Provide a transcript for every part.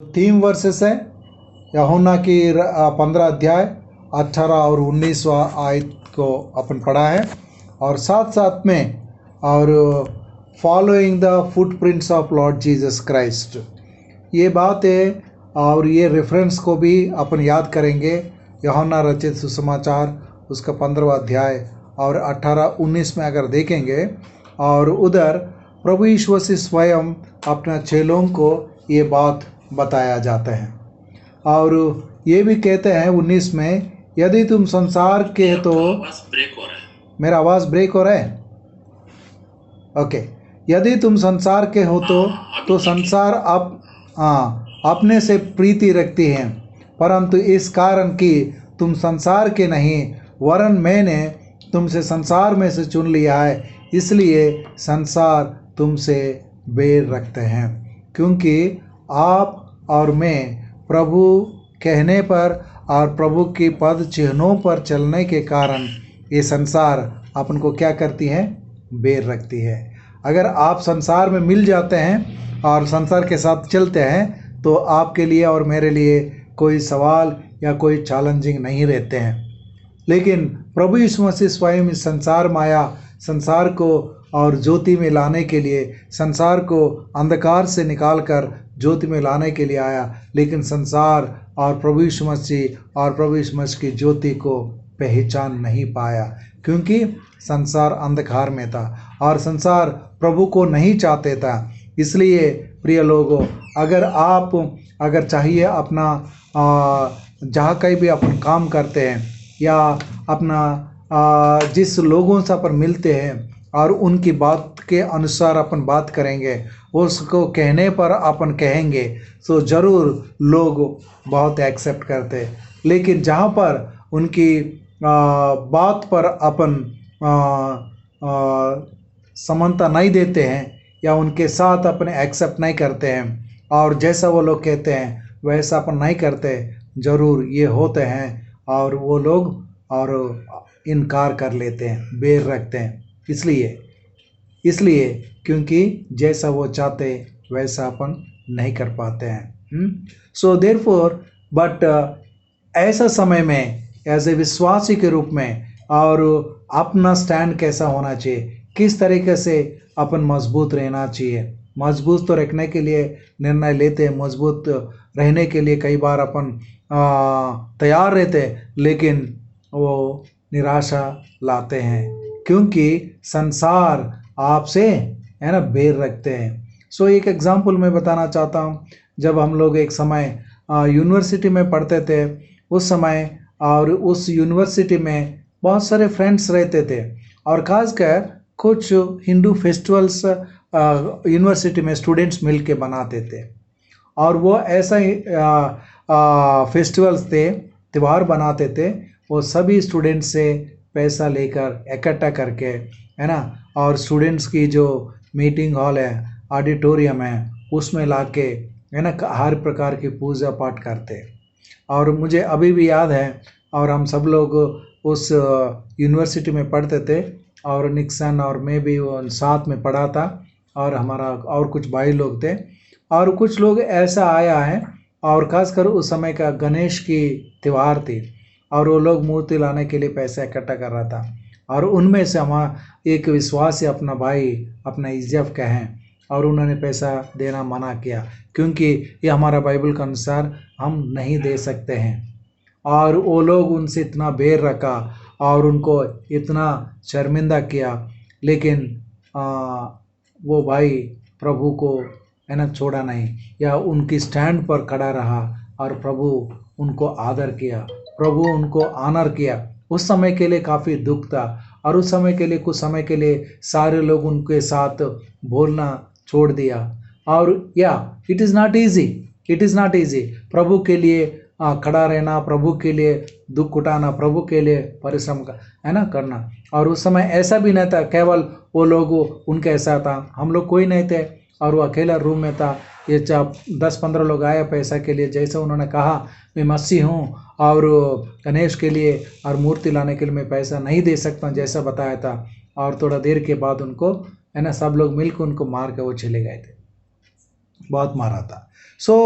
Theme versus है यूहन्ना की 15 अध्याय 18 और 19वां आयत को अपन पढ़ा है, और साथ साथ में और following the footprints of Lord Jesus Christ, ये बात है। और ये रेफरेंस को भी अपन याद करेंगे। यूहन्ना रचित सुसमाचार उसका 15वां अध्याय और 18-19 में अगर देखेंगे, और उधर प्रभु यीशु मसीह स्वयं अपना चेलों को ये बात बताया जाता है। और ये भी कहते हैं 19 में, यदि तुम संसार के तो मेरा आवाज़ ब्रेक हो रहा है। ओके, यदि तुम संसार के हो तो संसार अपने से प्रीति रखती हैं, परंतु इस कारण कि तुम संसार के नहीं वरन मैंने तुमसे संसार में से चुन लिया है, इसलिए संसार तुमसे बैर रखते हैं। क्योंकि आप और मैं प्रभु कहने पर और प्रभु की पद चिन्हों पर चलने के कारण ये संसार अपन को क्या करती है? बैर रखती है। अगर आप संसार में मिल जाते हैं और संसार के साथ चलते हैं तो आपके लिए और मेरे लिए कोई सवाल या कोई चैलेंजिंग नहीं रहते हैं। लेकिन प्रभु यीशु मसीह स्वयं इस संसार में आया, संसार को और ज्योति में लाने के लिए, संसार को अंधकार से निकालकर ज्योति में लाने के लिए आया। लेकिन संसार और प्रभु यीशु मसीह और प्रभु यीशु मसीह की ज्योति को पहचान नहीं पाया, क्योंकि संसार अंधकार में था और संसार प्रभु को नहीं चाहते था। इसलिए प्रिय लोगों, अगर चाहिए अपना जहाँ कहीं भी अपन काम करते हैं या अपना जिस लोगों से अपन मिलते हैं और उनकी बात के अनुसार अपन बात करेंगे, उसको कहने पर अपन कहेंगे तो ज़रूर लोग बहुत एक्सेप्ट करते। लेकिन जहाँ पर उनकी बात पर अपन समानता नहीं देते हैं या उनके साथ अपन एक्सेप्ट नहीं करते हैं और जैसा वो लोग कहते हैं वैसा अपन नहीं करते, ज़रूर ये होते हैं और वो लोग और इनकार कर लेते हैं, बैर रखते हैं। इसलिए क्योंकि जैसा वो चाहते वैसा अपन नहीं कर पाते हैं। सो देयरफॉर बट ऐसा समय में एज ए विश्वासी के रूप में और अपना स्टैंड कैसा होना चाहिए, किस तरीके से अपन मजबूत रहना चाहिए। मजबूत तो रखने के लिए निर्णय लेते हैं, मजबूत रहने के लिए कई बार अपन तैयार रहते हैं, लेकिन वो निराशा लाते हैं क्योंकि संसार आपसे है ना बैर रखते हैं। सो एक एग्जांपल मैं बताना चाहता हूँ। जब हम लोग एक समय यूनिवर्सिटी में पढ़ते थे, उस समय और उस यूनिवर्सिटी में बहुत सारे फ्रेंड्स रहते थे और ख़ासकर कुछ हिंदू फेस्टिवल्स यूनिवर्सिटी में स्टूडेंट्स मिल के बनाते थे और वो ऐसा ही फेस्टिवल्स थे, त्यौहार बनाते थे। वो सभी स्टूडेंट्स से पैसा लेकर इकट्ठा करके है ना, और स्टूडेंट्स की जो मीटिंग हॉल है, ऑडिटोरियम है, उसमें लाके है ना हर प्रकार की पूजा पाठ करते। और मुझे अभी भी याद है, और हम सब लोग उस यूनिवर्सिटी में पढ़ते थे और निक्सन और मैं भी साथ में पढ़ा था और हमारा और कुछ भाई लोग थे और कुछ लोग ऐसा आया है। और ख़ासकर उस समय का गणेश की त्यौहार थी और वो लोग मूर्ति लाने के लिए पैसा इकट्ठा कर रहा था और उनमें से हमारा एक विश्वासी अपना भाई अपना इज्जत का है और उन्होंने पैसा देना मना किया क्योंकि ये हमारा बाइबल के अनुसार हम नहीं दे सकते हैं। और वो लोग उनसे इतना बैर रखा और उनको इतना शर्मिंदा किया, लेकिन वो भाई प्रभु को है ना छोड़ा नहीं या उनकी स्टैंड पर खड़ा रहा और प्रभु उनको आदर किया, प्रभु उनको ऑनर किया। उस समय के लिए काफ़ी दुख था और उस समय के लिए कुछ समय के लिए सारे लोग उनके साथ बोलना छोड़ दिया। और इट इज़ नॉट ईजी प्रभु के लिए खड़ा रहना, प्रभु के लिए दुख उठाना, प्रभु के लिए परिश्रम है ना करना। और उस समय ऐसा भी नहीं था केवल वो लोग उनके ऐसा था, हम लोग कोई नहीं थे और वो अकेला रूम में था। ये 10-15 लोग आए पैसा के लिए, जैसे उन्होंने कहा मैं मसीह हूँ और गणेश के लिए और मूर्ति लाने के लिए मैं पैसा नहीं दे सकता जैसा बताया था। और थोड़ा देर के बाद उनको है ना सब लोग मिलकर उनको मार के वो चले गए थे, बहुत मारा था। सो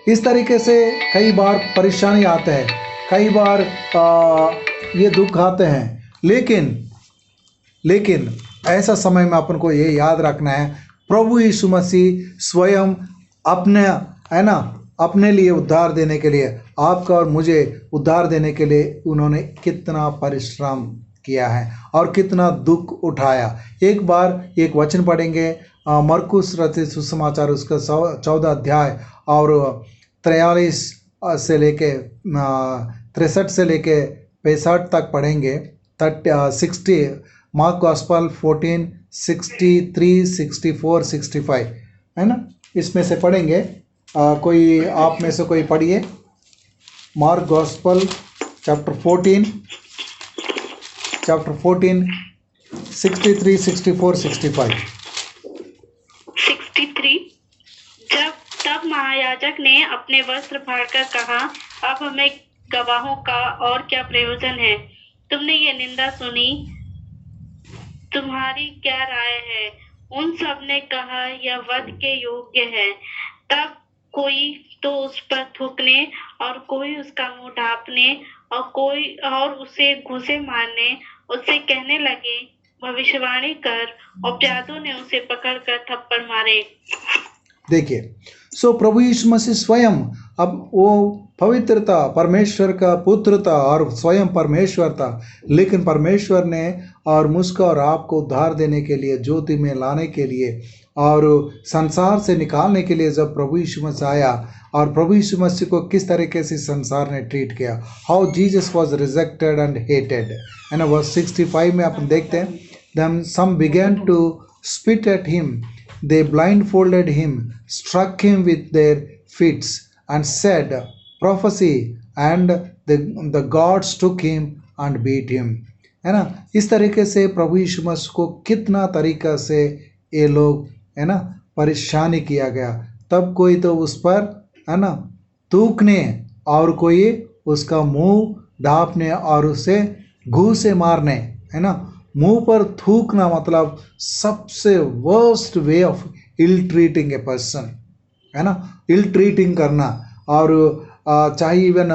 इस तरीके से कई बार परेशानी आते हैं, कई बार ये दुख आते हैं, लेकिन ऐसा समय में अपन को ये याद रखना है, प्रभु यीशु मसीह स्वयं अपने है ना अपने लिए उद्धार देने के लिए, आपका और मुझे उद्धार देने के लिए उन्होंने कितना परिश्रम किया है और कितना दुख उठाया। एक बार एक वचन पढ़ेंगे, मरकुस रचित सुसमाचार उसका 14 अध्याय और 43 से लेके 63 से लेके 65 तक पढ़ेंगे। 60 मार्क गॉस्पल 14, 63, 64, 65 है ना, इसमें से पढ़ेंगे। कोई आप में से कोई पढ़िए, मार्क गॉस्पल चैप्टर 14, 63, 64, 65। 63। तब महायाजक ने अपने वस्त्र फाड़कर कहा, अब हमें गवाहों का और क्या प्रयोजन है? तुमने ये निंदा सुनी, तुम्हारी क्या राय है? उन सब ने कहा, यह वध के योग्य है। तब कोई तो उस पर थूकने और कोई उसका मुंह ढांपने और कोई और उसे घूंसे मारने उससे कहने लगे, भविष्यवाणी कर। और प्यादों ने उसे पकड़कर थप्पड़ मारे। देखिए, सो प्रभु यीशु मसीह स्वयं, अब वो पवित्रता, परमेश्वर का पुत्र था और स्वयं परमेश्वर था, लेकिन परमेश्वर ने और मुझको और आपको उद्धार देने के लिए, ज्योति में लाने के लिए और संसार से निकालने के लिए जब प्रभु यीशु मसीह आया, और प्रभु यीशु मसीह को किस तरीके से संसार ने ट्रीट किया, how Jesus was rejected and hated. And verse 65 में अपन देखते हैं, then some began to spit at him, they blindfolded him, struck him with their fists and said, prophecy, and the gods took him and beat him। है ना, इस तरीके से प्रभु यीशु मसीह को कितना तरीका से ये लोग है ना परेशानी किया गया। तब कोई तो उस पर है ना थूकने और कोई उसका मुंह ढांपने और उसे घूंसे मारने, है ना। मुंह पर थूकना मतलब सबसे worst way of ill treating a person, है ना, इल ट्रीटिंग करना। और चाहे even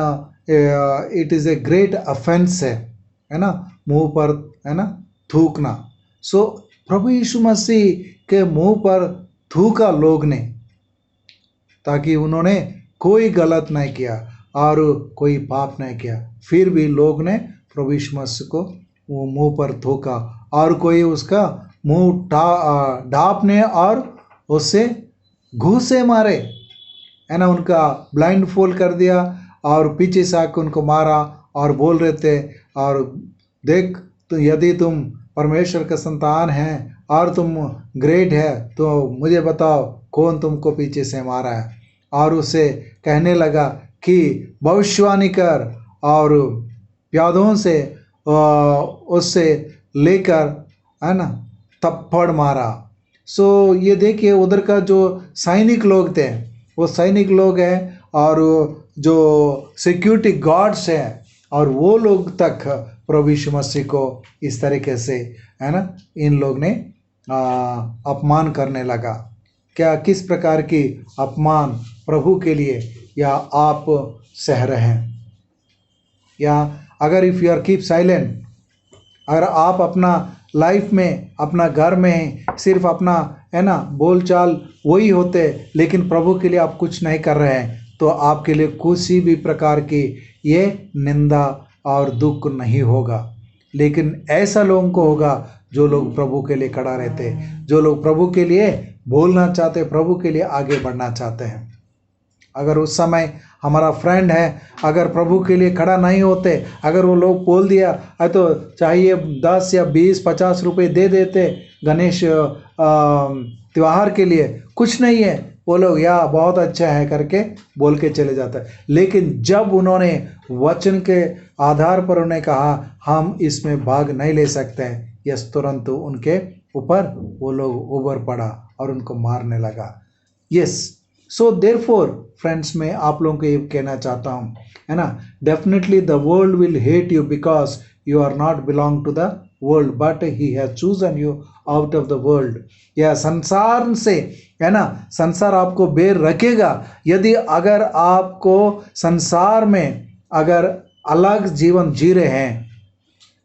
it is a great offense है ना, मुंह पर है ना थूकना। सो प्रभु यीशु मसीह के मुंह पर थूका लोग ने, ताकि उन्होंने कोई गलत नहीं किया और कोई पाप नहीं किया, फिर भी लोग ने प्रभु यीशु मसीह को वो मुंह पर थूका और कोई उसका मुंह ढांपने और उससे घूंसे मारे, है ना, उनका ब्लाइंड फोल्ड कर दिया और पीछे से आके उनको मारा और बोल रहे थे, और देख तो यदि तुम परमेश्वर का संतान हैं और तुम ग्रेट है तो मुझे बताओ कौन तुमको पीछे से मारा है। और उसे कहने लगा कि भविष्यवाणी कर, और प्यादों से उससे लेकर है ना थप्पड़ मारा। सो ये देखिए, उधर का जो सैनिक लोग थे वो सैनिक लोग हैं और जो सिक्योरिटी गार्ड्स हैं, और वो लोग तक प्रभु यीशु मसीह को इस तरीके से है ना इन लोग ने अपमान करने लगा। क्या किस प्रकार की अपमान प्रभु के लिए या आप सह रहे हैं? या अगर if you are keep silent, अगर आप अपना लाइफ में अपना घर में सिर्फ अपना है ना बोलचाल वही होते, लेकिन प्रभु के लिए आप कुछ नहीं कर रहे हैं, तो आपके लिए किसी भी प्रकार की ये निंदा और दुख नहीं होगा। लेकिन ऐसा लोगों को होगा जो लोग प्रभु के लिए खड़ा रहते, जो लोग प्रभु के लिए बोलना चाहते, प्रभु के लिए आगे बढ़ना चाहते हैं। अगर उस समय हमारा फ्रेंड है, अगर प्रभु के लिए खड़ा नहीं होते, अगर वो लोग बोल दिया तो चाहिए 10 या 20 50 रुपए दे देते गणेश त्यौहार के लिए, कुछ नहीं है, वो लोग या बहुत अच्छा है करके बोल के चले जाता है। लेकिन जब उन्होंने वचन के आधार पर उन्हें कहा हम इसमें भाग नहीं ले सकते हैं, यस, तुरंत उनके ऊपर वो लोग उबर पड़ा और उनको मारने लगा। यस, सो देयरफॉर फ्रेंड्स, मैं आप लोगों को ये कहना चाहता हूँ, है ना, definitely the world will hate you because you are not belong to the world, but he has chosen you out of the world. या संसार से, है ना, संसार आपको बेर रखेगा यदि अगर आपको संसार में अगर अलग जीवन जी रहे हैं,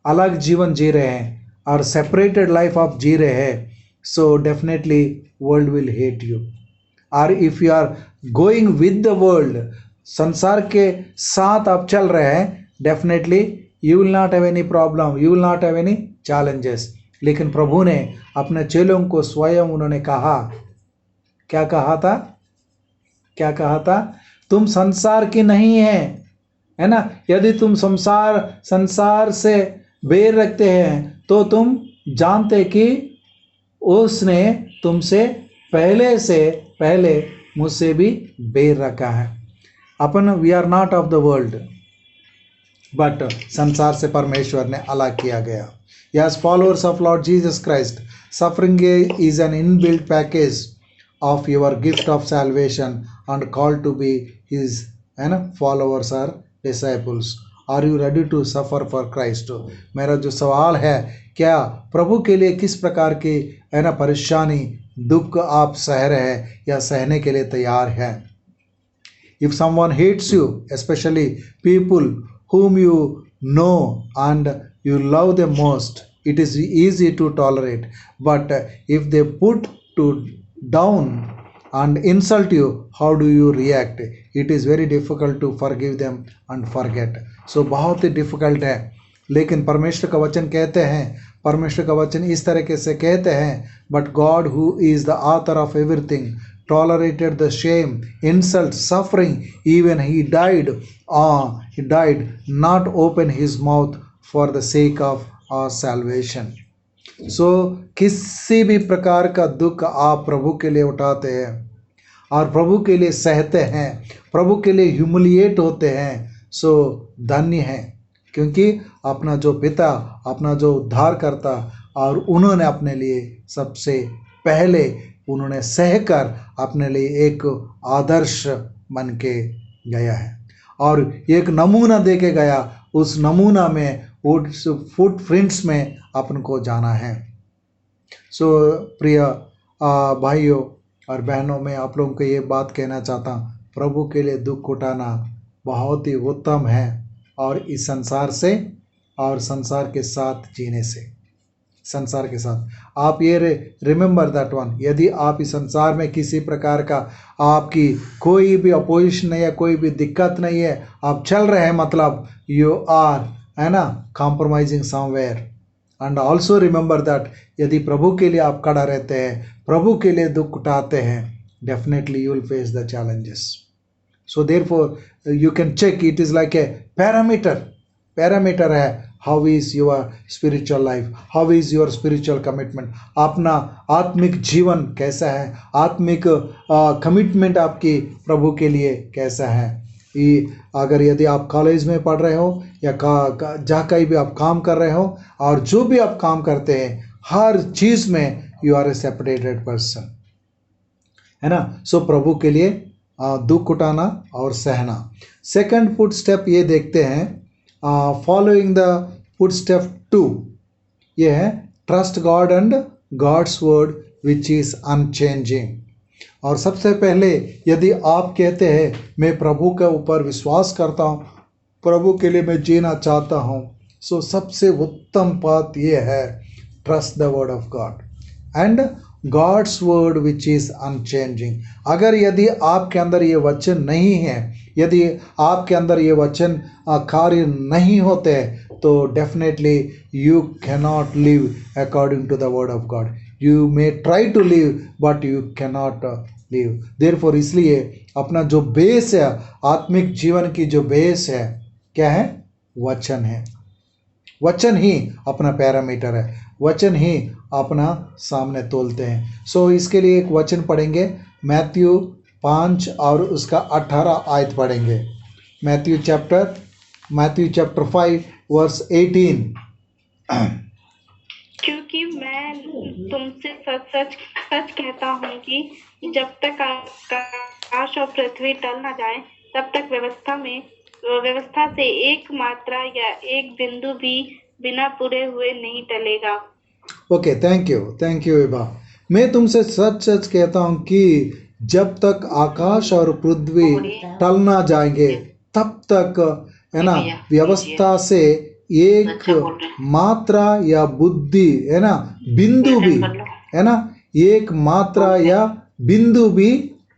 अलग जीवन जी रहे हैं और सेपरेटेड लाइफ आप जी रहे हैं, so definitely world will hate you. और if you are going with the world, संसार के साथ आप चल रहे हैं, definitely you will not have any problem, you will not have any challenges. लेकिन प्रभु ने अपने चेलों को स्वयं उन्होंने कहा, क्या कहा था, क्या कहा था, तुम संसार की नहीं है ना। यदि तुम संसार से बेर रखते हैं तो तुम जानते कि उसने तुमसे पहले मुझसे भी बेर रखा है। अपन we are not of the world, but संसार से परमेश्वर ने अलग किया गया। As followers of Lord Jesus Christ, suffering is an inbuilt package of your gift of salvation and called to be his followers or disciples. Are you ready to suffer for Christ? मेरा जो सवाल है, क्या प्रभु के लिए किस प्रकार की परेशानी दुख आप सह रहे हैं या सहने के लिए तैयार हैं? If someone hates you, especially people whom you know and you love them most, it is easy to tolerate. But if they put you down and insult you, how do you react? It is very difficult to forgive them and forget. So बहुत ही difficult है, लेकिन परमेश्वर का वचन कहते हैं, परमेश्वर का वचन इस तरीके से कहते हैं, but God who is the author of everything tolerated the shame, insult, suffering, even he died not open his mouth for the sake of our salvation. So किसी भी प्रकार का दुख आप प्रभु के लिए उठाते हैं और प्रभु के लिए सहते हैं, प्रभु के लिए ह्यूमिलिएट होते हैं, सो धन्य है, क्योंकि अपना जो पिता, अपना जो उद्धार करता, और उन्होंने अपने लिए सबसे पहले उन्होंने सहकर अपने लिए एक आदर्श बन के गया है और एक नमूना दे के गया। उस नमूना में, उस फुटप्रिंट्स में अपन को जाना है। सो प्रिय भाइयों और बहनों, मैं आप लोगों को ये बात कहना चाहता हूँ, प्रभु के लिए दुख उठाना बहुत ही उत्तम है, और इस संसार से और संसार के साथ जीने से, संसार के साथ आप ये रिमेंबर दैट वन, यदि आप इस संसार में किसी प्रकार का आपकी कोई भी अपोजिशन नहीं है, कोई भी दिक्कत नहीं है, आप चल रहे हैं, मतलब यू आर, है ना, compromising somewhere. And also remember that यदि प्रभु के लिए आप खड़ा रहते हैं, प्रभु के लिए दुख उठाते हैं, definitely you will face the challenges. So therefore you can check, it is like a parameter है, how is your spiritual life, how is your spiritual commitment, अपना आत्मिक जीवन कैसा है, आत्मिक कमिटमेंट आपकी प्रभु के लिए कैसा है। अगर यदि आप कॉलेज में पढ़ रहे हो या जहाँ कहीं भी आप काम कर रहे हो, और जो भी आप काम करते हैं, हर चीज़ में you are a separated person, है ना। सो प्रभु के लिए दुख उठाना और सहना। सेकंड फुट स्टेप ये देखते हैं, फॉलोइंग द फुट स्टेप 2, ये है trust God and God's word which is unchanging. और सबसे पहले यदि आप कहते हैं मैं प्रभु के ऊपर विश्वास करता हूँ, प्रभु के लिए मैं जीना चाहता हूँ, सो सबसे उत्तम बात ये है, trust the word of God and God's word which is unchanging. अगर यदि आपके अंदर ये वचन नहीं है, यदि आपके अंदर ये वचन कार्य नहीं होते, तो definitely you cannot live according to the word of God. You may try to live but you cannot live. Therefore इसलिए अपना जो बेस है, आत्मिक जीवन की जो बेस है, क्या है? वचन है। वचन ही अपना पैरामीटर है, वचन ही अपना सामने तोलते हैं। सो इसके लिए एक वचन पढ़ेंगे, मैथ्यू 5 और उसका 18 आयत पढ़ेंगे। Matthew chapter 5 verse 18। क्योंकि मैं तुमसे सच कहता हूँ कि जब तक आकाश और पृथ्वी टल न जाए, तब तक व्यवस्था से एक मात्रा या एक बिंदु भी बिना पूरे हुए नहीं टलेगा। Okay, thank you Vibha. मैं तुमसे सच सच कहता हूँ कि जब तक आकाश और पृथ्वी टल ना जाएंगे तब तक, है ना, व्यवस्था से एक अच्छा बोल रहे हैं। मात्रा या बुद्धि, है ना, बिंदु भी, है ना, एक मात्रा या बिंदु भी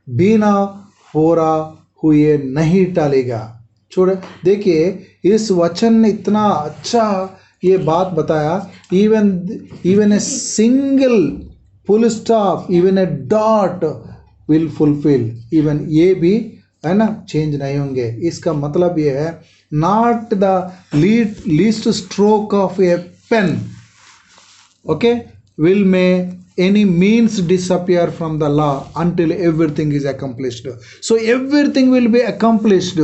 बिना पूरा हुए नहीं टलेगा। छोड़, देखिए इस वचन ने इतना अच्छा ये बात बताया, even a single full stop, even a dot will fulfil, even ये भी, है ना, चेंज नहीं होंगे। इसका मतलब ये है, not the least stroke of a pen, okay, will may any means disappear from the law until everything is accomplished. So everything will be accomplished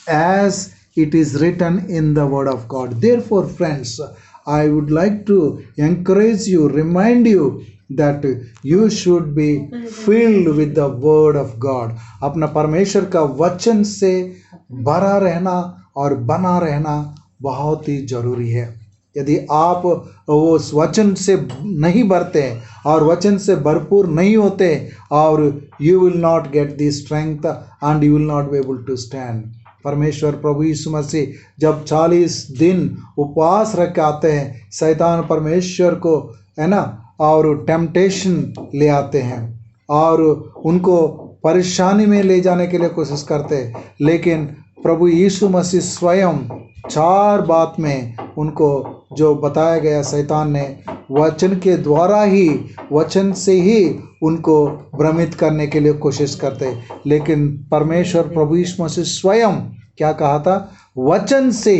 as it is written in the word of God. Therefore friends, I would like to encourage you, remind you that you should be filled with the word of God. अपना परमेश्वर का वचन से भरा रहना और बना रहना बहुत ही जरूरी है। यदि आप वो वचन से नहीं भरते हैं और वचन से भरपूर नहीं होते, और you will not get the strength and you will not be able to stand. परमेश्वर प्रभु यीशु मसीह जब 40 दिन उपवास रख के आते हैं, शैतान परमेश्वर को, है ना, और टेम्पटेशन ले आते हैं और उनको परेशानी में ले जाने के लिए कोशिश करते हैं, लेकिन प्रभु यीशु मसीह स्वयं 4 बात में उनको जो बताया गया, शैतान ने वचन के द्वारा ही, वचन से ही उनको भ्रमित करने के लिए कोशिश करते, लेकिन परमेश्वर प्रभु यीशु मसीह स्वयं क्या कहा था, वचन से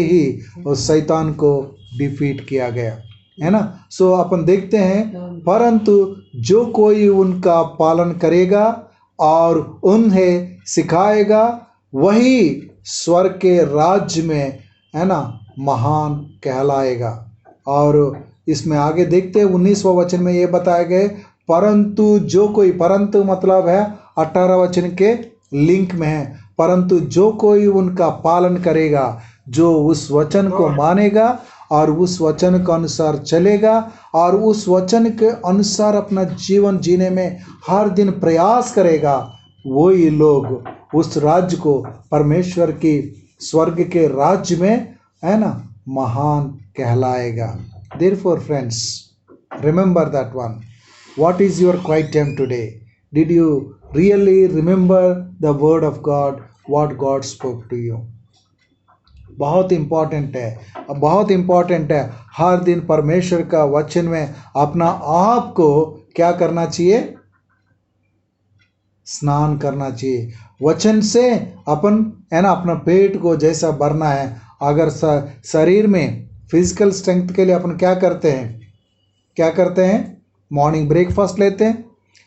ही उस शैतान को डिफीट किया गया, है ना। सो अपन देखते हैं, परंतु जो कोई उनका पालन करेगा और उन्हें सिखाएगा वही स्वर्ग के राज्य में, है ना, महान कहलाएगा। और इसमें आगे देखते हैं 19वां वचन में ये बताया गया, परंतु जो कोई, परंतु मतलब है 18 वचन के लिंक में है, परंतु जो कोई उनका पालन करेगा, जो उस वचन को मानेगा और उस वचन के अनुसार चलेगा और उस वचन के अनुसार अपना जीवन जीने में हर दिन प्रयास करेगा, वही लोग उस राज्य को, परमेश्वर की स्वर्ग के राज्य में, है ना, महान कहलाएगा। Therefore friends, remember that one. What is your quiet time today? Did you really remember the word of God, what God spoke to you? बहुत इम्पॉर्टेंट है हर दिन परमेश्वर का वचन में अपना आप को क्या करना चाहिए, स्नान करना चाहिए। वचन से अपन, है ना, अपना पेट को जैसा भरना है। अगर शरीर में फिजिकल स्ट्रेंथ के लिए अपन क्या करते हैं, मॉर्निंग ब्रेकफास्ट लेते हैं,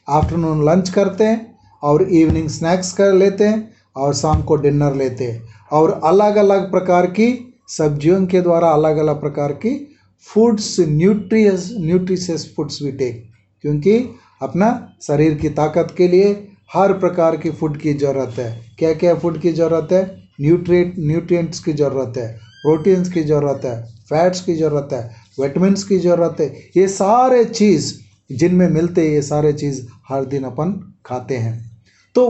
आफ्टरनून लंच करते हैं और इवनिंग स्नैक्स कर लेते हैं और शाम को डिनर लेते हैं, और अलग अलग प्रकार की सब्जियों के द्वारा अलग अलग प्रकार की foods, nutritious foods we take, क्योंकि अपना शरीर की ताकत के लिए हर प्रकार की फूड की ज़रूरत है। क्या क्या फूड की ज़रूरत है, न्यूट्रिएंट्स की ज़रूरत है, प्रोटीन्स की ज़रूरत है, फैट्स की ज़रूरत है, विटामिन्स की ज़रूरत है। ये सारे चीज़ जिनमें मिलते हैं, ये सारे चीज़ हर दिन अपन खाते हैं। तो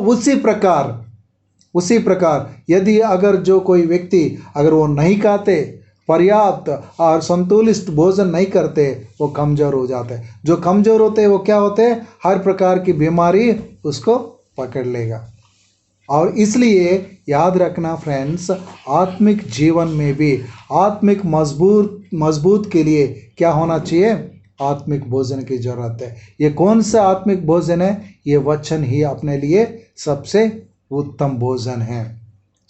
उसी प्रकार यदि अगर जो कोई व्यक्ति अगर वो नहीं खाते, पर्याप्त और संतुलित भोजन नहीं करते, वो कमज़ोर हो जाते हैं। जो कमज़ोर होते हैं वो क्या होते हैं, हर प्रकार की बीमारी उसको पकड़ लेगा। और इसलिए याद रखना फ्रेंड्स, आत्मिक जीवन में भी आत्मिक मजबूत के लिए क्या होना चाहिए, आत्मिक भोजन की जरूरत है। ये कौन सा आत्मिक भोजन है, ये वचन ही अपने लिए सबसे उत्तम भोजन है।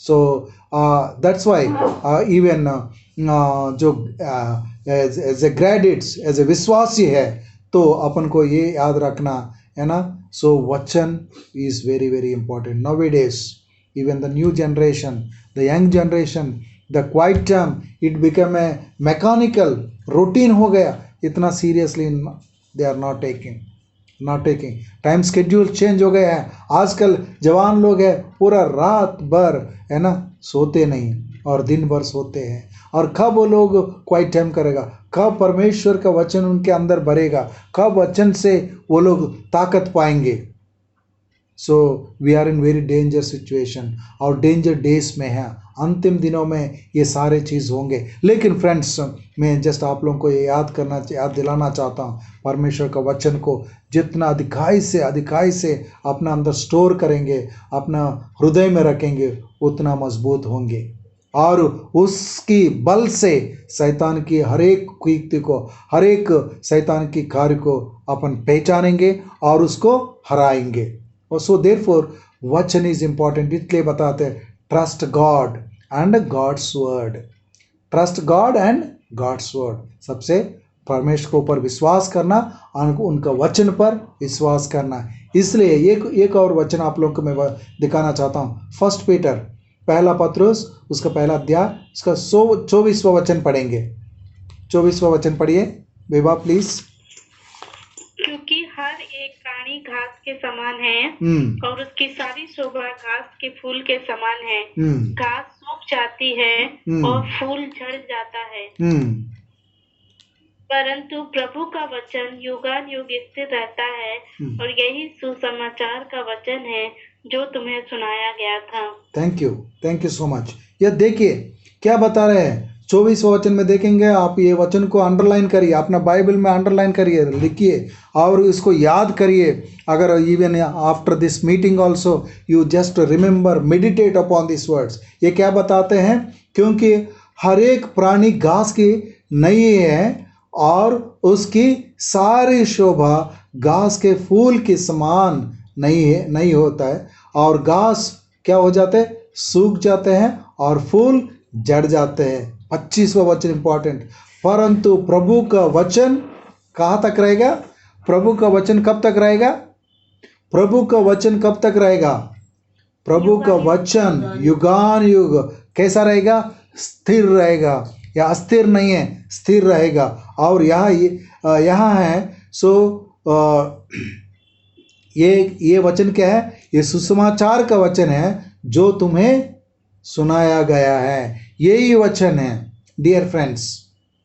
सो दैट्स वाई इवन जो as a graduates, as a विश्वासी है, तो अपन को ये याद रखना है ना। सो वचन is very very important nowadays. Even the new generation, the young generation, the quiet time, it became a mechanical routine हो गया, इतना seriously they are not taking. Time schedule change हो गया है। आजकल जवान लोग हैं पूरा रात भर, है ना, सोते नहीं और दिन भर सोते हैं, और कब वो लोग क्वाइट टाइम करेगा, कब परमेश्वर का वचन उनके अंदर भरेगा, कब वचन से वो लोग ताकत पाएंगे। So we are in very danger situation और डेंजर डेज में है, अंतिम दिनों में ये सारे चीज़ होंगे। लेकिन फ्रेंड्स, मैं जस्ट आप लोगों को ये याद दिलाना चाहता हूँ, परमेश्वर का वचन को जितना अधिकाई से अपना अंदर स्टोर करेंगे, अपना हृदय में रखेंगे, उतना मजबूत होंगे और उसकी बल से शैतान की हर एक कुयुक्ति को, हर एक शैतान की कार्य को अपन पहचानेंगे और उसको हराएंगे। और सो देयरफॉर वचन इज इंपॉर्टेंट, इसलिए बताते हैं trust God and God's word, trust God and God's word, सबसे परमेश्वर के ऊपर विश्वास करना और उनका वचन पर विश्वास करना। इसलिए एक और वचन आप लोगों को मैं दिखाना चाहता हूँ। 1 पीटर पहला पत्रुस उसका पहला अध्याय उसका 24वां वचन पढ़ेंगे। 24वां वचन पढ़िए बेबा प्लीज। क्योंकि हर एक प्राणी घास के समान है और उसकी सारी शोभा घास के फूल के समान है। घास सूख जाती है और फूल झड़ जाता है, परंतु प्रभु का वचन युगानुयुग स्थिर रहता है, और यही सुसमाचार का वचन है जो तुम्हें सुनाया गया था। Thank you so much. यह देखिए क्या बता रहे हैं 24वां वचन में देखेंगे आप। ये वचन को अंडरलाइन करिए, अपना बाइबल में अंडरलाइन करिए, लिखिए और इसको याद करिए। अगर even after this meeting also you just remember, meditate upon this words. ये क्या बताते हैं? क्योंकि हर एक प्राणी घास की नहीं है और उसकी सारी शोभा घास के फूल के समान नहीं होता है, और घास क्या हो जाते हैं? सूख जाते हैं और फूल जड़ जाते हैं। 25वां वचन इंपॉर्टेंट, परंतु प्रभु का वचन कहाँ तक रहेगा? प्रभु का वचन कब तक रहेगा? प्रभु का वचन कब तक रहेगा? प्रभु का वचन युगान युग कैसा रहेगा? स्थिर रहेगा, या अस्थिर नहीं है, स्थिर रहेगा। और यहाँ है सो ये वचन क्या है? ये सुसमाचार का वचन है जो तुम्हें सुनाया गया है, यही वचन है। डियर फ्रेंड्स,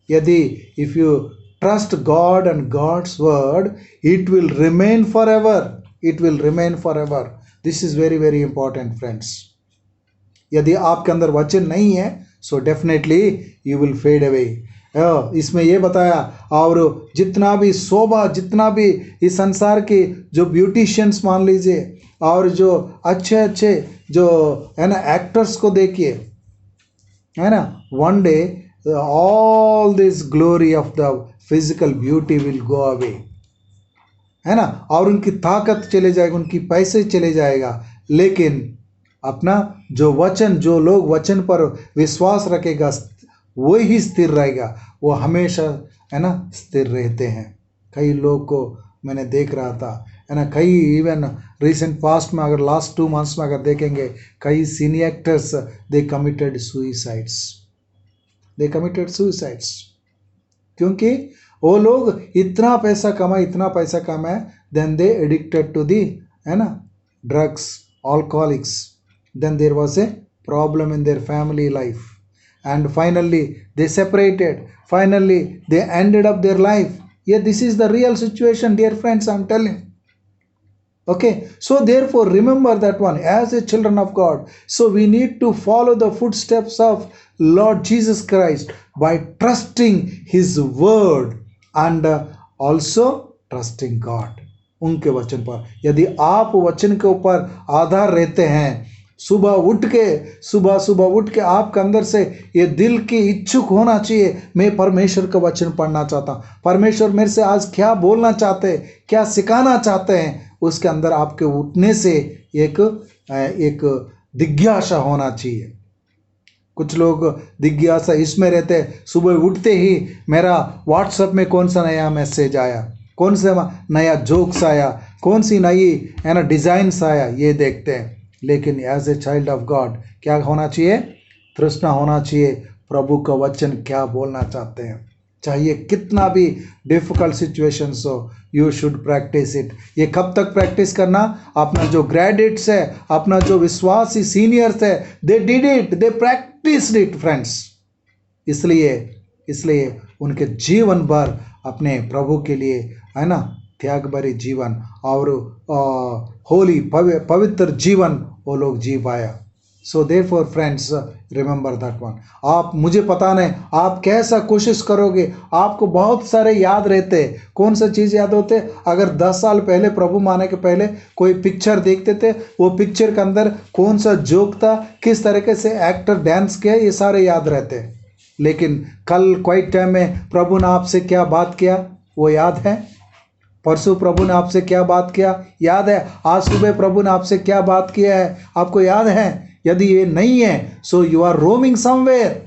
यदि if you trust God and God's word, it will remain for ever, it will remain for ever. This is very very important friends. यदि आपके अंदर वचन नहीं है so definitely you will fade away. इसमें ये बताया, और जितना भी शोभा, जितना भी इस संसार के जो ब्यूटिशियंस मान लीजिए, और जो अच्छे अच्छे जो है ना एक्टर्स को देखिए, है ना, one day all this glory of the physical beauty will go away, है ना, और उनकी ताकत चले जाएगी, उनकी पैसे चले जाएगा। लेकिन अपना जो वचन, जो लोग वचन पर विश्वास रखेगा वही स्थिर रहेगा, वो हमेशा है ना स्थिर रहते हैं। कई लोग को मैंने देख रहा था, है ना, कई इवन रिसेंट पास्ट में, अगर लास्ट 2 मंथ्स में अगर देखेंगे, कई senior actors they committed suicides, क्योंकि वो लोग इतना पैसा कमाए, then they addicted to the, है ना, drugs, alcoholics, then there was a problem in their family life, and finally they separated, finally they ended up their life. Yeah, this is the real situation, dear friends, I'm telling. Okay, so therefore remember that one, as a children of God, so we need to follow the footsteps of Lord Jesus Christ by trusting his word and also trusting God, उनके वचन पर। यदि आप वचन के ऊपर आधार रहते हैं, सुबह उठ के आपके अंदर से ये दिल की इच्छुक होना चाहिए, मैं परमेश्वर का वचन पढ़ना चाहता हूँ, परमेश्वर मेरे से आज क्या बोलना चाहते हैं, क्या सिखाना चाहते हैं, उसके अंदर आपके उठने से एक जिज्ञासा होना चाहिए। कुछ लोग जिज्ञासा इसमें रहते हैं, सुबह उठते ही मेरा व्हाट्सएप में कौन सा नया मैसेज आया, कौन सा नया जोक्स आया, कौन सी नई है ना डिज़ाइंस आया, ये देखते हैं। लेकिन as a child of God क्या होना चाहिए? तृष्णा होना चाहिए, प्रभु का वचन क्या बोलना चाहते हैं, चाहिए कितना भी डिफिकल्ट सिचुएशंस हो, यू शुड प्रैक्टिस इट। ये कब तक प्रैक्टिस करना? अपना जो ग्रेजुएट्स है, अपना जो विश्वासी सीनियर्स है, they did it, they practised it friends. इसलिए इसलिए उनके जीवन भर अपने प्रभु के लिए, है ना, त्याग भरे जीवन और होली पवित्र जीवन वो लोग जी पाया। सो therefore friends, remember that one. आप, मुझे पता नहीं आप कैसा कोशिश करोगे, आपको बहुत सारे याद रहते। कौन सा चीज़ याद होते? अगर 10 साल पहले प्रभु माने के पहले कोई पिक्चर देखते थे, वो पिक्चर के अंदर कौन सा जोक था, किस तरीके से एक्टर डांस किया, ये सारे याद रहते। लेकिन कल क्वाइट टाइम में प्रभु ने आपसे क्या बात किया वो याद है? परसों प्रभु ने आपसे क्या बात किया याद है? आज सुबह प्रभु ने आपसे क्या बात किया है आपको याद है? यदि ये नहीं है, so you are roaming somewhere.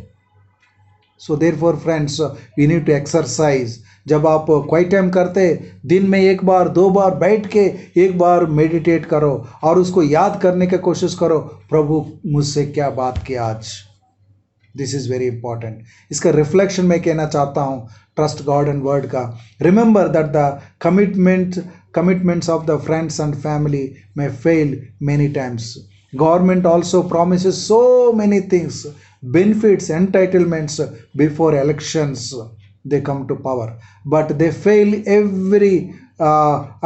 So therefore friends, we need to exercise. जब आप क्वाइट टाइम करते, दिन में 1 बार 2 बार बैठ के 1 बार मेडिटेट करो और उसको याद करने की कोशिश करो, प्रभु मुझसे क्या बात किया आज। This is very important. इसका रिफ्लेक्शन मैं कहना चाहता हूँ ट्रस्ट गॉड एंड वर्ड का। Remember that the commitments of the friends and family may fail many times. Government also promises so many things, benefits, entitlements before elections they come to power, but they fail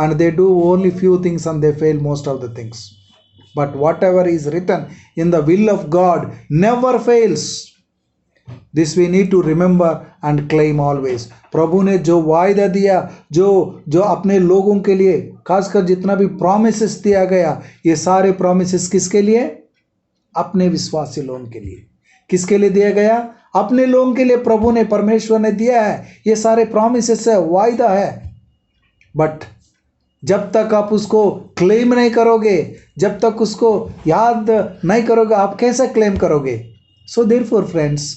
and they do only few things and they fail most of the things. But whatever is written in the will of God never fails. This we need to remember and claim always. प्रभु ने जो वायदा दिया, जो अपने लोगों के लिए, खासकर जितना भी प्रॉमिसेस दिया गया, ये सारे प्रॉमिसेस किसके लिए? अपने विश्वासी लोगों के लिए। किसके लिए दिया गया? अपने लोगों के लिए प्रभु ने, परमेश्वर ने दिया है। ये सारे प्रॉमिसेस है, वायदा है। बट जब तक आप उसको क्लेम नहीं करोगे, जब तक उसको याद नहीं करोगे, आप कैसे क्लेम करोगे? सो therefore friends,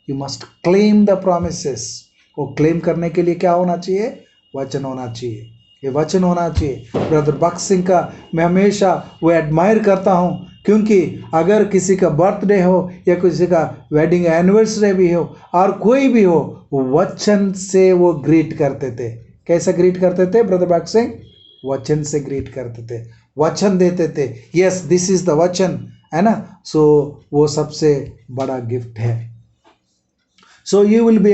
you must claim the promises. वो क्लेम करने के लिए क्या होना चाहिए? वचन होना चाहिए। ये वचन होना चाहिए। ब्रदर भक्त सिंह का मैं हमेशा वो एडमायर करता हूँ, क्योंकि अगर किसी का बर्थडे हो या किसी का वेडिंग एनिवर्सरी भी हो और कोई भी हो, वचन से वो ग्रीट करते थे। कैसा ग्रीट करते थे ब्रदर भक्त सिंह? वचन से ग्रीट करते थे, वचन देते थे। यस, दिस इज द वचन, है ना। सो वो सबसे बड़ा गिफ्ट है। So you will be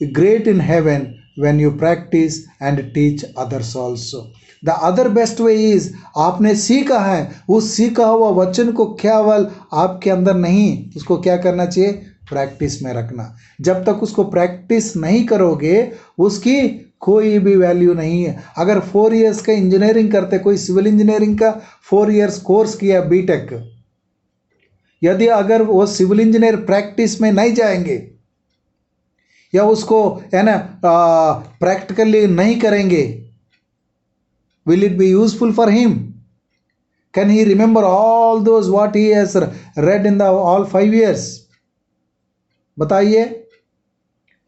great in heaven when you practice and teach others also. The other best way is, आपने सीखा है, उस सीखा हुआ वचन को केवल आपके अंदर नहीं, उसको क्या करना चाहिए? प्रैक्टिस में रखना। जब तक उसको प्रैक्टिस नहीं करोगे, उसकी कोई भी वैल्यू नहीं है। अगर 4 इयर्स का इंजीनियरिंग करते, कोई सिविल इंजीनियरिंग का 4 इयर्स कोर्स किया, बीटेक, यदि अगर वो सिविल इंजीनियर प्रैक्टिस में नहीं जाएंगे या उसको, है ना, प्रैक्टिकली नहीं करेंगे, will it be useful for him? Can he remember all those what he has red in the all 5 years? बताइए,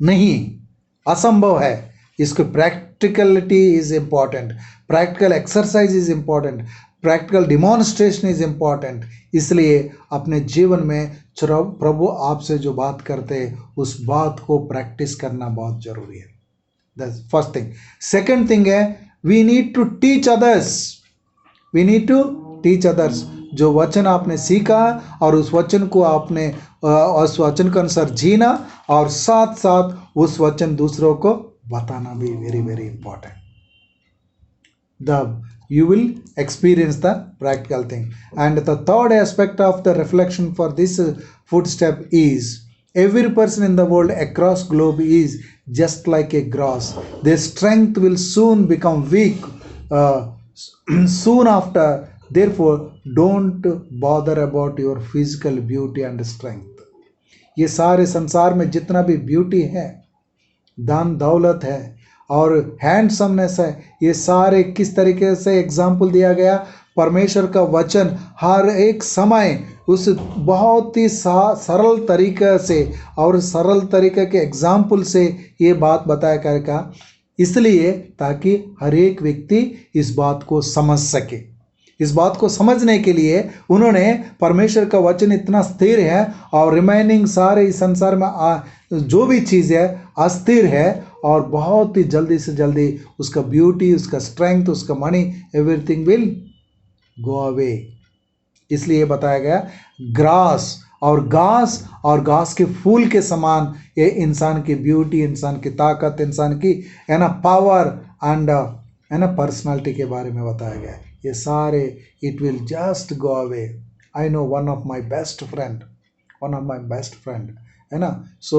नहीं, असंभव है। इसको practicality is important, practical exercise is important, practical demonstration is important. इसलिए अपने जीवन में प्रभु आपसे जो बात करते हैं, उस बात को प्रैक्टिस करना बहुत जरूरी है। That's first thing. Second thing है, we need to teach others. We need to teach others. जो वचन आपने सीखा और उस वचन को आपने उस वचन के अनुसार जीना, और साथ साथ उस वचन दूसरों को बताना भी very very important. You will experience the practical thing. And the third aspect of the reflection for this footstep is, every person in the world across globe is just like a grass. Their strength will soon become weak soon after. Therefore, don't bother about your physical beauty and strength. ये सारे संसार में जितना भी beauty है, दान दौलत है और हैंडसमनेस है, ये सारे किस तरीके से एग्जाम्पल दिया गया? परमेश्वर का वचन हर एक समय उस बहुत ही सरल तरीके से और सरल तरीके के एग्जाम्पल से ये बात बताया करेगा, इसलिए ताकि हर एक व्यक्ति इस बात को समझ सके। इस बात को समझने के लिए उन्होंने, परमेश्वर का वचन इतना स्थिर है और रिमेनिंग सारे इस संसार में जो भी चीज़ है अस्थिर है, और बहुत ही जल्दी से जल्दी उसका ब्यूटी, उसका स्ट्रेंथ, उसका money, everything will go away. इसलिए बताया गया ग्रास और घास के फूल के समान ये इंसान की ब्यूटी, इंसान की ताकत, इंसान की है ना पावर एंड है ना पर्सनालिटी के बारे में बताया गया है। ये सारे it will just go away. I know one of my best friend है ना, so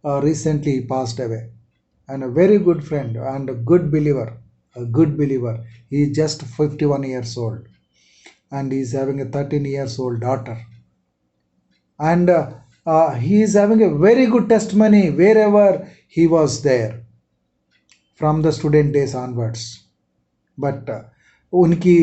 recently passed away and a very good friend and a good believer. He is just 51 years old and he is having a 13 years old daughter, and he is having a very good testimony wherever he was there from the student days onwards. But unki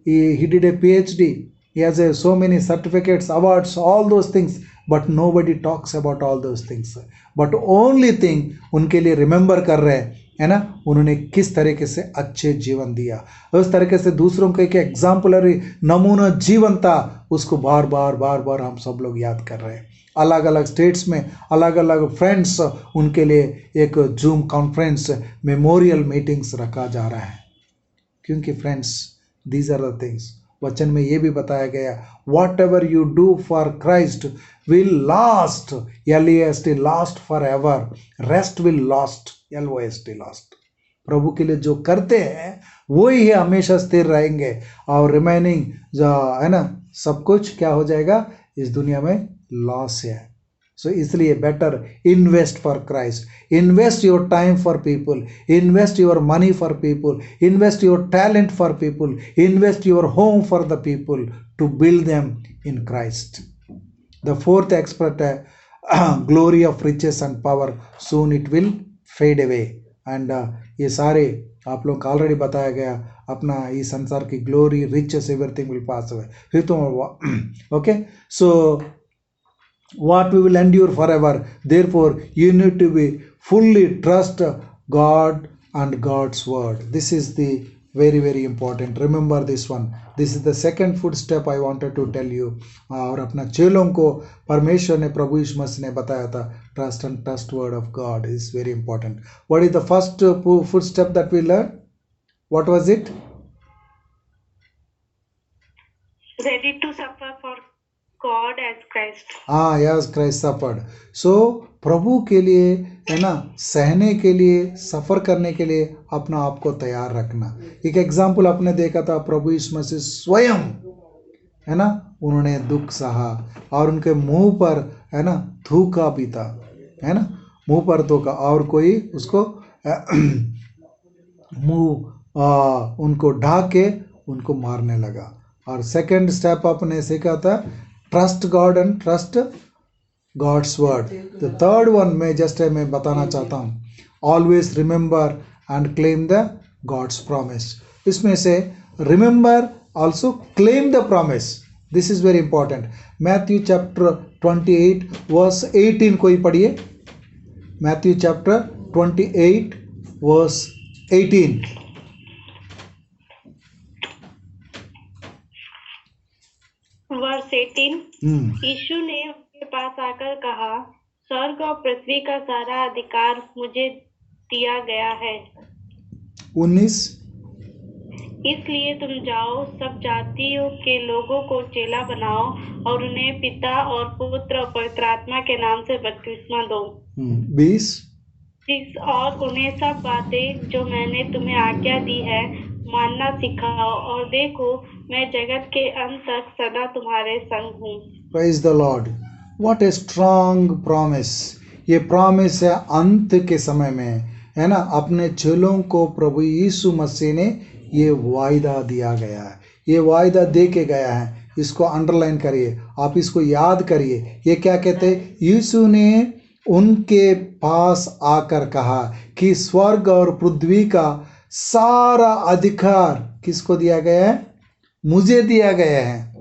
he did a PhD, he has so many certificates, awards, all those things, but nobody talks about all those things. But only thing उनके लिए remember कर रहे हैं है ना, उन्होंने किस तरीके से अच्छे जीवन दिया, उस तरीके से दूसरों के एक एग्जाम्पलरी नमूना जीवन था, उसको बार बार हम सब लोग याद कर रहे हैं। अलग अलग स्टेट्स में अलग अलग फ्रेंड्स, उनके लिए एक जूम कॉन्फ्रेंस मेमोरियल मीटिंग्स रखा जा रहा है, क्योंकि friends these are the things. वचन में ये भी बताया गया whatever you do for Christ will last, LAST last forever, rest will last, LOST last. प्रभु के लिए जो करते हैं वही हमेशा स्थिर रहेंगे, और रिमेनिंग जो है ना सब कुछ क्या हो जाएगा इस दुनिया में लॉस है। सो इसलिए better invest for Christ, invest your time for people, invest your money for people, invest your talent for people, invest your home for the people to build them in Christ. The fourth expert है glory of riches and power, soon it will fade away. And ये सारे आप लोग को already बताया गया, अपना इस संसार की glory, riches, everything will pass away. फिर तो okay, so what we will endure forever. Therefore you need to be fully trust God and God's word. This is the very important. Remember this one. This is the second footstep I wanted to tell you. और अपना चेलों को परमेश्वर ने, प्रभु यीशु मसीह ने बताया था trust and trust word of God is very important. What is the first footstep that we learned? What was it? Ready to suffer for God as Christ. Yes, Christ suffered. So प्रभु के लिए है ना, सहने के लिए, सफ़र करने के लिए अपना आप को तैयार रखना। एक एग्जाम्पल आपने देखा था, प्रभु यीशु मसीह स्वयं है ना, उन्होंने दुख सहा और उनके मुंह पर है ना थूका भी था, है ना, मुंह पर थूका, और कोई उसको मुंह उनको ढाक के उनको मारने लगा। और सेकंड स्टेप आपने सीखा था trust God and trust God's word. The third one मैं बताना चाहता हूँ, always remember and claim the God's promise. इसमें से remember also claim the promise, this is very important. Matthew chapter 28 verse 18 कोई पढ़िए, मैथ्यू चैप्टर 28 वर्स 18। वर्स 18, यीशु ने उनके पास आकर कहा, स्वर्ग और पृथ्वी का सारा अधिकार मुझे दिया गया है। 19, इसलिए तुम जाओ, सब जातियों के लोगों को चेला बनाओ और उन्हें पिता और पुत्र और पवित्र आत्मा के नाम से बपतिस्मा दो। 20, और उन्हें सब बातें जो मैंने तुम्हें आज्ञा दी है मानना सिखाओ, और देखो मैं जगत के अंत तक सदा तुम्हारे संग हूँ। Praise the Lord, what a strong promise. ये प्रॉमिस है अंत के समय में, है ना, अपने चेलों को प्रभु यीशु मसीह ने ये वायदा दिया गया है, ये वायदा दे के गया है। इसको अंडरलाइन करिए, आप इसको याद करिए। ये क्या कहते हैं, यीशु ने उनके पास आकर कहा कि स्वर्ग और पृथ्वी का सारा अधिकार किसको दिया गया है, मुझे दिया गया है।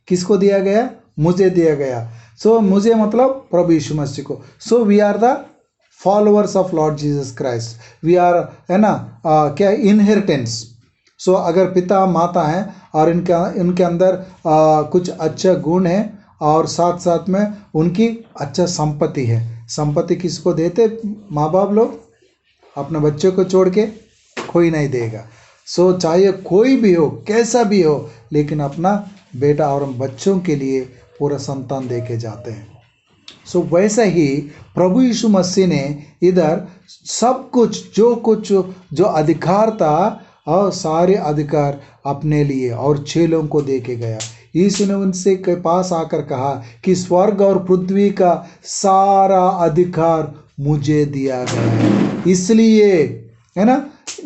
किसको दिया गया, मुझे दिया गया। सो मुझे मतलब प्रभु यीशु मसीह को। So we are the followers of Lord Jesus Christ, we are, है ना, क्या इनहेरिटेंस। सो अगर पिता माता हैं और इनके अंदर कुछ अच्छे गुण हैं और साथ साथ में उनकी अच्छा संपत्ति है। संपत्ति किसको देते, माँ बाप लोग अपने बच्चे को छोड़ के कोई नहीं देगा। सो चाहे कोई भी हो, कैसा भी हो, लेकिन अपना बेटा और हम बच्चों के लिए पूरा संतान दे के जाते हैं। सो वैसे ही प्रभु यीशु मसीह ने इधर सब कुछ जो अधिकार था और सारे अधिकार अपने लिए और चेलों को दे के गया। यीशु ने उनसे के पास आकर कहा कि स्वर्ग और पृथ्वी का सारा अधिकार मुझे दिया गया है। इसलिए, है ना,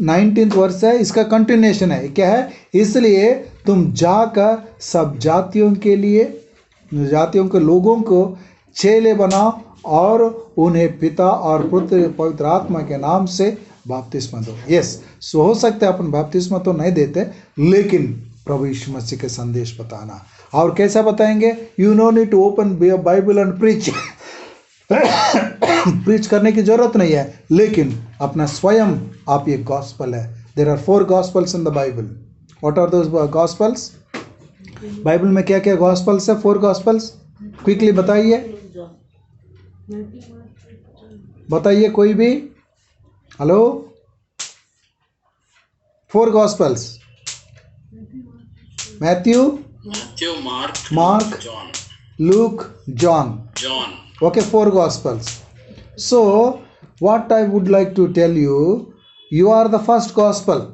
19th वर्ष है, इसका कंटिन्यूशन है, क्या है? इसलिए तुम जाकर सब जातियों के लोगों को चेले बनाओ और उन्हें पिता और पुत्र पवित्र आत्मा के नाम से बपतिस्मा दो। यस, सो हो सकता है अपन बपतिस्मा तो नहीं देते, लेकिन प्रभु यीशु मसीह के संदेश बताना। और कैसा बताएंगे? You no need to open Bible and preach. Preach करने की जरूरत नहीं है, लेकिन अपना स्वयं आप ये गॉस्पल है। There are 4 gospels in the Bible. What are those gospels? Bible में क्या क्या गॉस्पल्स है? 4 गॉस्पल्स। क्विकली बताइए कोई भी। Hello, 4 gospels. Matthew, mark, look, John. Okay, 4 gospels. So, what I would like to tell you, you are the first gospel.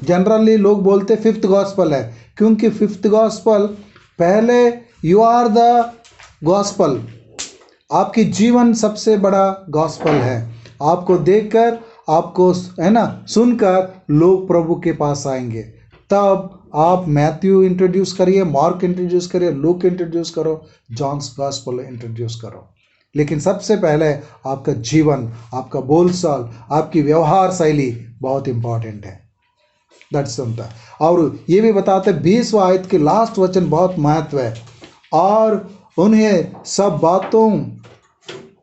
Generally लोग बोलते 5th gospel है, क्योंकि 5th gospel पहले you are the gospel. आपकी जीवन सबसे बड़ा gospel है। आपको देखकर, आपको, है ना, सुनकर लोग प्रभु के पास आएंगे। तब आप मैथ्यू इंट्रोड्यूस करिए, मार्क इंट्रोड्यूस करिए, लूक इंट्रोड्यूस करो, जॉन्स गॉस्पेल इंट्रोड्यूस करो। लेकिन सबसे पहले आपका जीवन, आपका बोलचाल, आपकी व्यवहार शैली बहुत इंपॉर्टेंट है। दैट्स समता। और ये भी बताते 20वां आयत के लास्ट वचन बहुत महत्व है। और उन्हें सब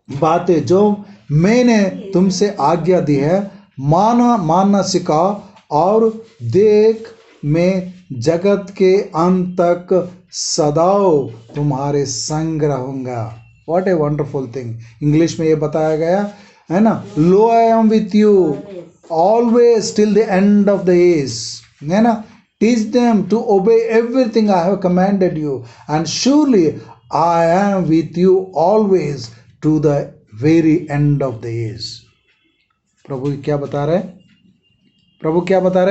बातें जो मैंने तुमसे आज्ञा दी है मानना सिखाओ, और देख मैं जगत के अंत तक सदाओ तुम्हारे संग रहूंगा। What a wonderful thing. English में ये बताया गया है ना, lo I am with you always till the end of the age, है ना। Teach them to obey everything I have commanded you, and surely I am with you always to the very end of the age. प्रभु क्या बता रहे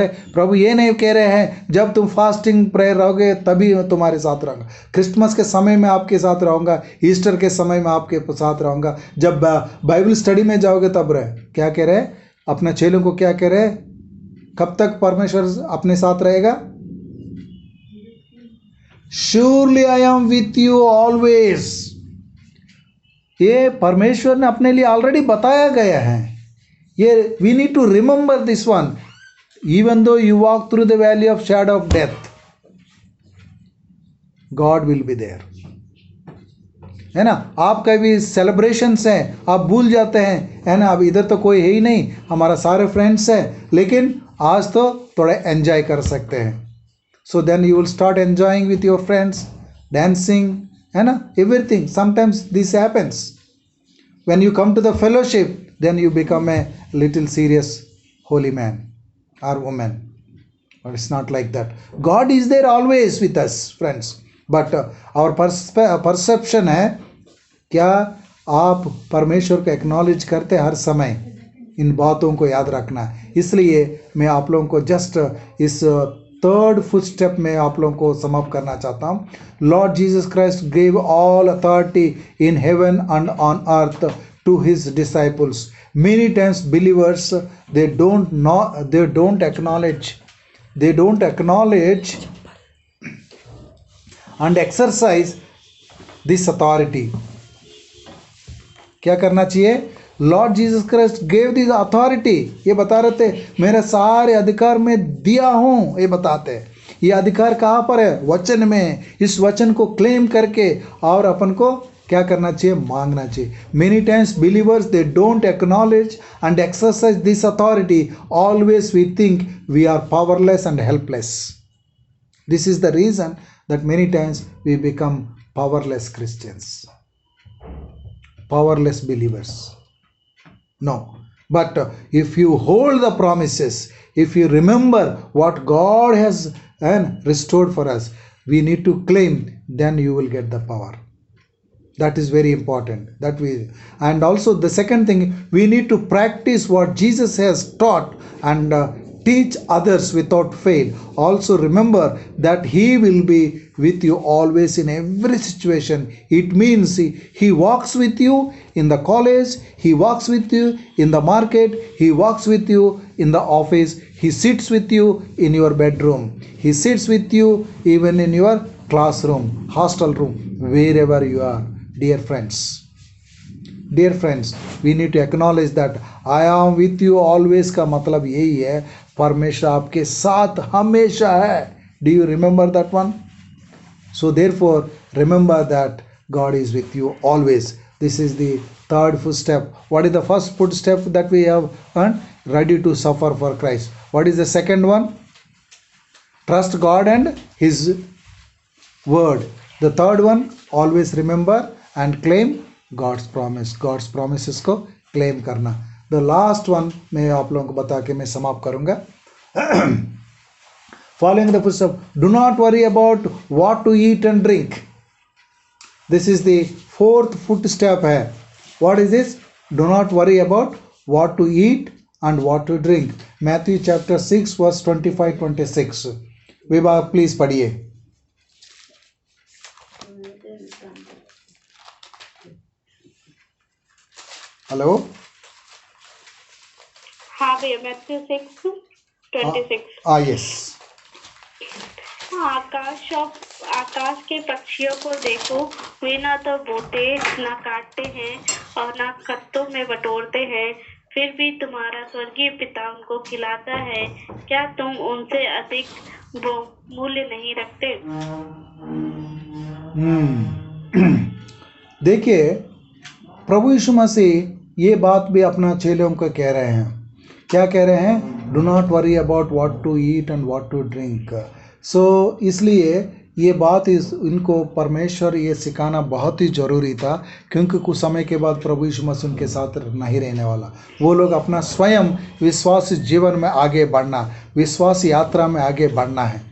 हैं? प्रभु ये नहीं कह रहे हैं जब तुम फास्टिंग प्रेयर रहोगे तभी तुम्हारे साथ रहूंगा। क्रिसमस के समय में आपके साथ रहूंगा, ईस्टर के समय में आपके साथ रहूंगा, जब बाइबल स्टडी में जाओगे तब रहे। क्या कह रहे हैं? अपने चेलों को क्या कह रहे हैं? कब तक परमेश्वर अपने साथ रहेगा? Surely I am with you always. ये परमेश्वर ने अपने लिए ऑलरेडी बताया गया है। ये we need to remember this one. Even though you walk through the valley of shadow of death, God will be there. है ना। आपका भी सेलिब्रेशंस हैं, आप भूल जाते हैं, है ना। अब इधर तो कोई है ही नहीं, हमारा सारे फ्रेंड्स हैं, लेकिन आज तो थोड़ा एंजॉय कर सकते हैं। So then you will start enjoying with your friends, dancing, है ना, everything. Sometimes this happens. When you come to the fellowship, then you become a little serious holy man or woman. But it's not like that. God is there always with us, friends. But our perception है, क्या आप परमेश्वर को acknowledge करते हर समय? इन बातों को याद रखना। इसलिए मैं आप लोगों को जस्ट इस 3rd फुटस्टेप में आप लोगों को समाप्त करना चाहता हूँ। Lord Jesus Christ gave all authority in heaven and on earth to his disciples. Many times believers they don't acknowledge and exercise this authority. क्या करना चाहिए? Lord Jesus Christ gave this authority. ये बता रहे थे मेरे सारे अधिकार में दिया हूँ, ये बताते हैं। ये अधिकार कहाँ पर है? वचन में। इस वचन को क्लेम करके और अपन को क्या करना चाहिए? मांगना चाहिए। Many times believers they don't acknowledge and exercise this authority. Always we think we are powerless and helpless. This is the reason that many times we become powerless Christians, powerless believers. No, but if you hold the promises, if you remember what God has restored for us, we need to claim, then you will get the power. That is very important. And also the second thing, we need to practice what Jesus has taught and teach others without fail. Also remember that he will be with you always in every situation. It means he walks with you in the college, he walks with you in the market, he walks with you in the office, he sits with you in your bedroom, he sits with you even in your classroom, hostel room, wherever you are. Dear friends, we need to acknowledge that I am with you always का मतलब यही है, परमेश्वर आपके साथ हमेशा है. Do you remember that one? So therefore, remember that God is with you always. This is the third footstep. What is the first footstep that we have earned? Ready to suffer for Christ. What is the second one? Trust God and His word. The third one, always remember and claim God's promise. God's promises को claim करना. The last one मैं आप लोगों को बता के मैं समाप्त करूँगा. Following the footsteps, do not worry about what to eat and drink. This is the fourth footstep है. What is this? Do not worry about what to eat and what to drink. Matthew chapter 6 verse 25-26. Vibha please पढ़िए. Hello. हाँ भैया, Matthew 6:26. Yes. आकाश के पक्षियों को देखो, वे ना तो बोते ना काटते हैं और ना खत्तों में बटोरते हैं, फिर भी तुम्हारा स्वर्गीय पिता उनको खिलाता है. क्या तुम उनसे अधिक मूल्य नहीं रखते? देखिए, प्रभु यीशु मसीह ये बात भी अपना चेलों को कह रहे हैं. क्या कह रहे हैं? Do not worry about what to eat and what to drink. So इसलिए ये बात इनको परमेश्वर ये सिखाना बहुत ही ज़रूरी था, क्योंकि कुछ समय के बाद प्रभु यीशु मसीह उनके साथ नहीं रहने वाला. वो लोग अपना स्वयं विश्वास जीवन में आगे बढ़ना, विश्वास यात्रा में आगे बढ़ना है.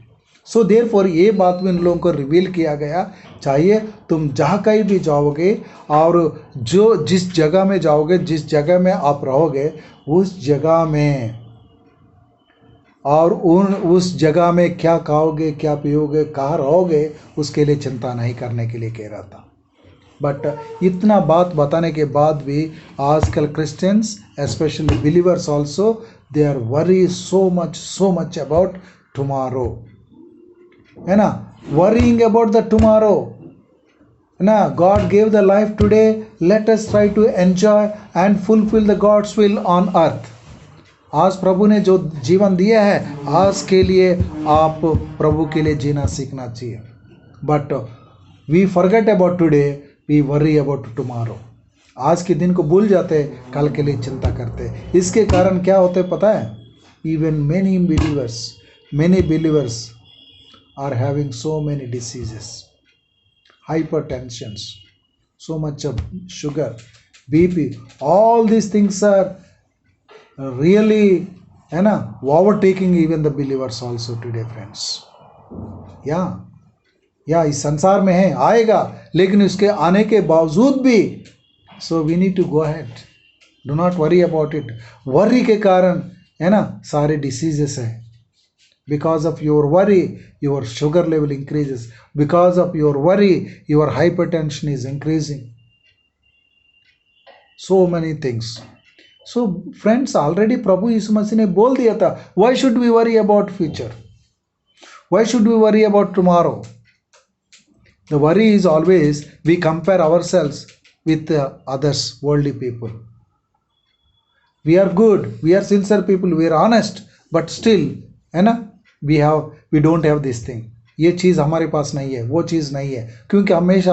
सो देयरफॉर ये बात भी उन लोगों को रिवील किया गया. चाहिए तुम जहाँ कहीं भी जाओगे और जो जिस जगह में जाओगे, जिस जगह में आप रहोगे, उस जगह में और उस जगह में क्या खाओगे, क्या पियोगे, कहाँ रहोगे, उसके लिए चिंता नहीं करने के लिए कह रहा था. बट इतना बात बताने के बाद भी आजकल Christians, specially believers also, they are worry so much about tomorrow, है ना. वरीइंग अबाउट द टुमारो, है ना. God gave the life today, let us try to enjoy and fulfil the God's will on earth. आज प्रभु ने जो जीवन दिया है, आज के लिए आप प्रभु के लिए जीना सीखना चाहिए. But we forget about today, we worry about tomorrow. आज के दिन को भूल जाते, कल के लिए चिंता करते. इसके कारण क्या होते पता है? Even many believers are having so many diseases, hypertensions, so much of sugar, BP, all these things are really, है ना, overtaking even the believers also today, friends. या इस संसार में है, आएगा, लेकिन उसके आने के बावजूद भी, so we need to go ahead, do not worry about it. worry के कारण, है ना, सारे diseases है. Because of your worry, your sugar level increases. Because of your worry, your hypertension is increasing. So many things. So friends, already Prabhu Yishu Masih ने बोल दिया था, why should we worry about future? Why should we worry about tomorrow? The worry is always we compare ourselves with others, worldly people. We are good, we are sincere people, we are honest, but still, है ना, we don't have this thing. ये चीज़ हमारे पास नहीं है, वो चीज़ नहीं है, क्योंकि हमेशा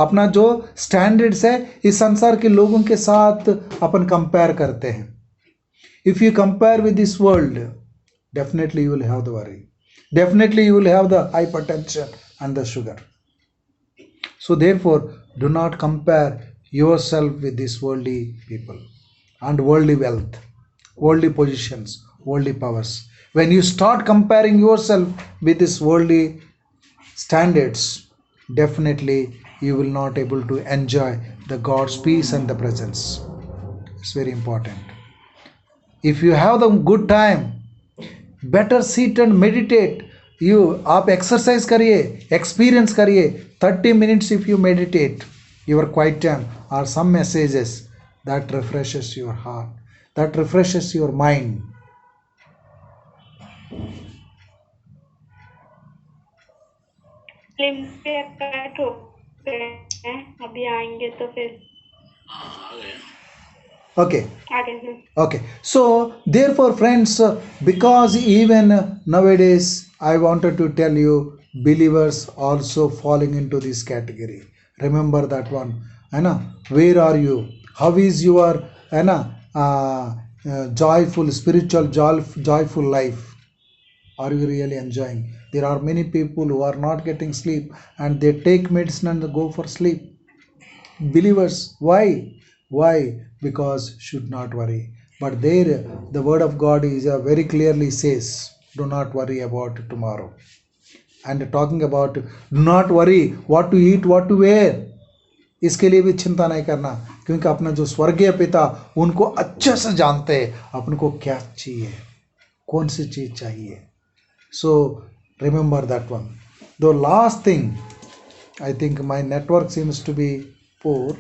अपना जो स्टैंडर्ड्स है इस संसार के लोगों के साथ अपन कंपेयर करते हैं. If you compare with this world, definitely you will have the worry, definitely you will have the hypertension and the sugar. So therefore do not compare yourself with this worldly people and worldly wealth, worldly positions, worldly powers. When you start comparing yourself with this worldly standards, definitely you will not able to enjoy the God's peace and the presence. It's very important. If you have the good time, better sit and meditate. You आप exercise करिए, experience करिए. 30 minutes if you meditate your quiet time, or some messages that refreshes your heart, that refreshes your mind. Film पे cut हो गए हैं, अभी आएंगे तो फिर Okay. आगे से Okay, so therefore, friends, because even nowadays, I wanted to tell you, believers also falling into this category. Remember that one, है ना? Where are you? How is your, है ना, joyful, spiritual, joyful life? Are you really enjoying? There are many people who are not getting sleep, and they take medicine and go for sleep. Believers, why? Because should not worry. But there the word of God is very clearly says, do not worry about tomorrow. And talking about, do not worry what to eat, what to wear, इसके लिए भी चिंता नहीं करना, क्योंकि अपना जो स्वर्गीय पिता उनको अच्छे से जानते हैं अपन को क्या चाहिए, कौन सी चीज चाहिए. So remember that one. The last thing, I think my network seems to be poor.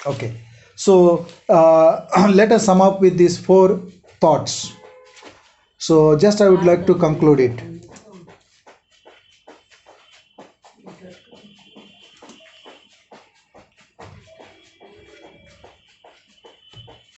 Okay, so let us sum up with these 4 thoughts. So just I would like to conclude it.